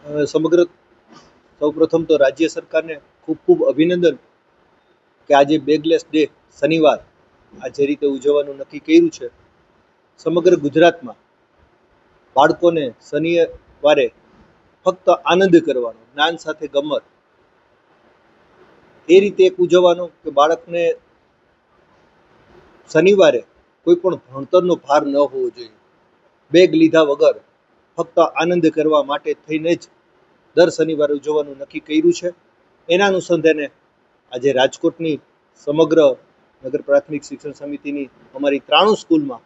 સમગ્ર સૌપ્રથમ તો રાજ્ય સરકારને ખૂબ ખૂબ અભિનંદન કે આજે બેગલેસ ડે શનિવાર આ જે રીતે ઉજવવાનું નક્કી કર્યું છે. સમગ્ર ગુજરાતમાં બાળકોને શનિવારે ફક્ત આનંદ કરવાનો, જ્ઞાન સાથે ગમત, એ રીતે એક ઉજવવાનો કે બાળકને શનિવારે કોઈ પણ ભણતરનો ભાર ન હોવો જોઈએ. બેગ લીધા વગર ફક્ત આનંદ કરવા માટે થઈને જ દર શનિવારે ઉજવવાનું નક્કી કર્યું છે. એના અનુસંધાને આજે રાજકોટની સમગ્ર નગર પ્રાથમિક શિક્ષણ સમિતિની અમારી 93 સ્કૂલમાં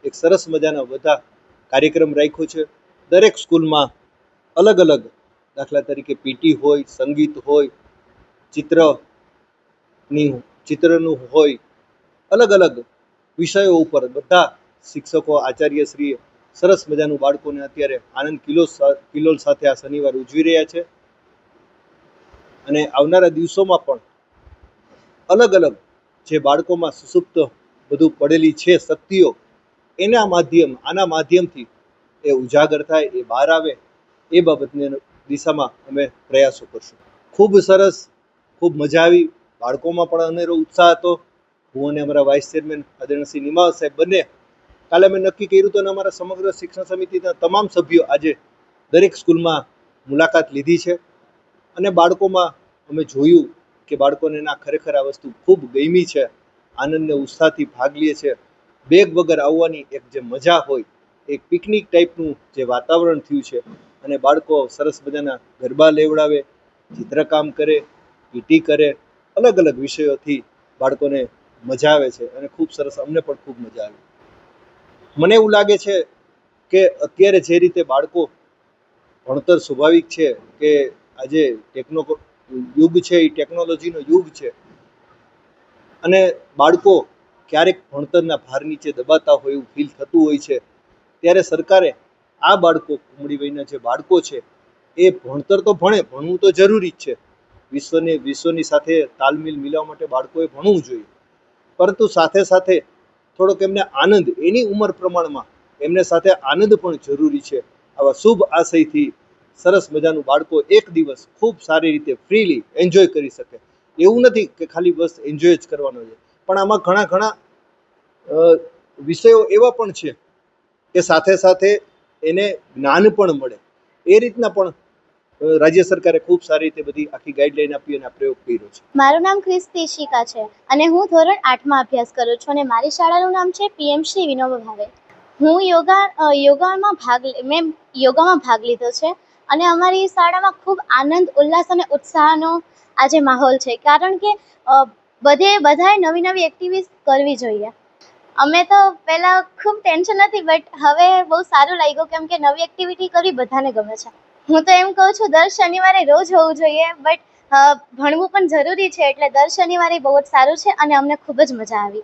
એક સરસ મજાના બધા કાર્યક્રમ રાખ્યો છે. દરેક સ્કૂલમાં અલગ અલગ, દાખલા તરીકે પીટી હોય, સંગીત હોય, ચિત્રનું હોય, અલગ અલગ વિષયો ઉપર બધા શિક્ષકો, આચાર્યશ્રીએ સરસ મજાનું બાળકોને અત્યારે આનંદ કિલોલ સાથે આ શનિવાર ઉજવી રહ્યા છે. અને આવનારા દિવસોમાં પણ અલગ અલગ જે બાળકોમાં સુસુપ્ત બધું પડેલી છે શક્તિઓ, આના માધ્યમથી એ ઉજાગર થાય, એ બહાર આવે, એ બાબતની દિશામાં અમે પ્રયાસો કરશું. ખૂબ સરસ, ખૂબ મજા આવી. બાળકોમાં પણ અનેરો ઉત્સાહ હતો. હું અને અમારા વાઇસ ચેરમેન આદરણીય શ્રી નિમાવત સાહેબ બંને કાલે અમે નક્કી કર્યું હતું અને અમારા સમગ્ર શિક્ષણ સમિતિના તમામ સભ્યો આજે દરેક સ્કૂલમાં મુલાકાત લીધી છે. અને બાળકોમાં અમે જોયું કે બાળકોને ના ખરેખર આ વસ્તુ ખૂબ ગમી છે, આનંદને ઉત્સાહથી ભાગ લે છે. બેગ વગર આવવાની એક જે મજા હોય, એક પિકનિક ટાઈપનું જે વાતાવરણ થયું છે. અને બાળકો સરસ મજાના ગરબા લેવડાવે, ચિત્રકામ કરે, પીટી કરે, અલગ અલગ વિષયોથી બાળકોને મજા આવે છે. અને ખૂબ સરસ, અમને પણ ખૂબ મજા આવી. મને એવું લાગે છે કે અત્યારે જે રીતે બાળકો ભણતર સ્વાભાવિક છે કે આજે યુગ છે એ ટેકનોલોજીનો યુગ છે. અને બાળકો ક્યારેક ભણતરના ભાર નીચે દબાતા હોય એવું ફીલ થતું હોય છે. ત્યારે સરકારે આ બાળકો, ઉમરી વયના જે બાળકો છે, એ ભણતર તો ભણવું તો જરૂરી જ છે. વિશ્વની સાથે તાલમેલ મિલાવવા માટે બાળકોએ ભણવું જોઈએ. પરંતુ સાથે સાથે થોડોક એમને આનંદ, એની ઉંમર પ્રમાણમાં એમને સાથે આનંદ પણ જરૂરી છે. આવા શુભ આશયથી સરસ મજાનું બાળકો એક દિવસ ખૂબ સારી રીતે ફ્રીલી એન્જોય કરી શકે. એવું નથી કે ખાલી બસ એન્જોય જ કરવાનો છે, પણ આમાં ઘણા વિષયો એવા પણ છે કે સાથે સાથે એને જ્ઞાન પણ મળે. એ રીતના પણ રાજ્ય સરકારે ખૂબ સારી રીતે બધી આખી ગાઈડલાઈન આપી અને આ પ્રયોગ કર્યો છે. મારું નામ ક્રિસ્તી શિકા છે અને હું ધોરણ 8માં અભ્યાસ કરું છું અને મારી શાળાનું નામ છે PM શ્રી વિનોબા ભાવે. હું યોગામાં ભાગ લીધો છે અને અમારી શાળામાં ખૂબ આનંદ, ઉલ્લાસ અને ઉત્સાહનો આજે માહોલ છે. કારણ કે બધાએ નવી નવી એક્ટિવિટીઝ કરવી જોઈએ. અમે તો પહેલાં ખૂબ ટેન્શન હતી, બટ હવે બહુ સારું લાગ્યું કેમ કે નવી એક્ટિવિટી કરવી બધાને ગમે છે. હું તો એમ કહું છું દર શનિવારે રોજ હોવું જોઈએ, બટ ભણવું પણ જરૂરી છે, એટલે દર શનિવારે બહુ જ સારું છે અને અમને ખૂબ જ મજા આવી.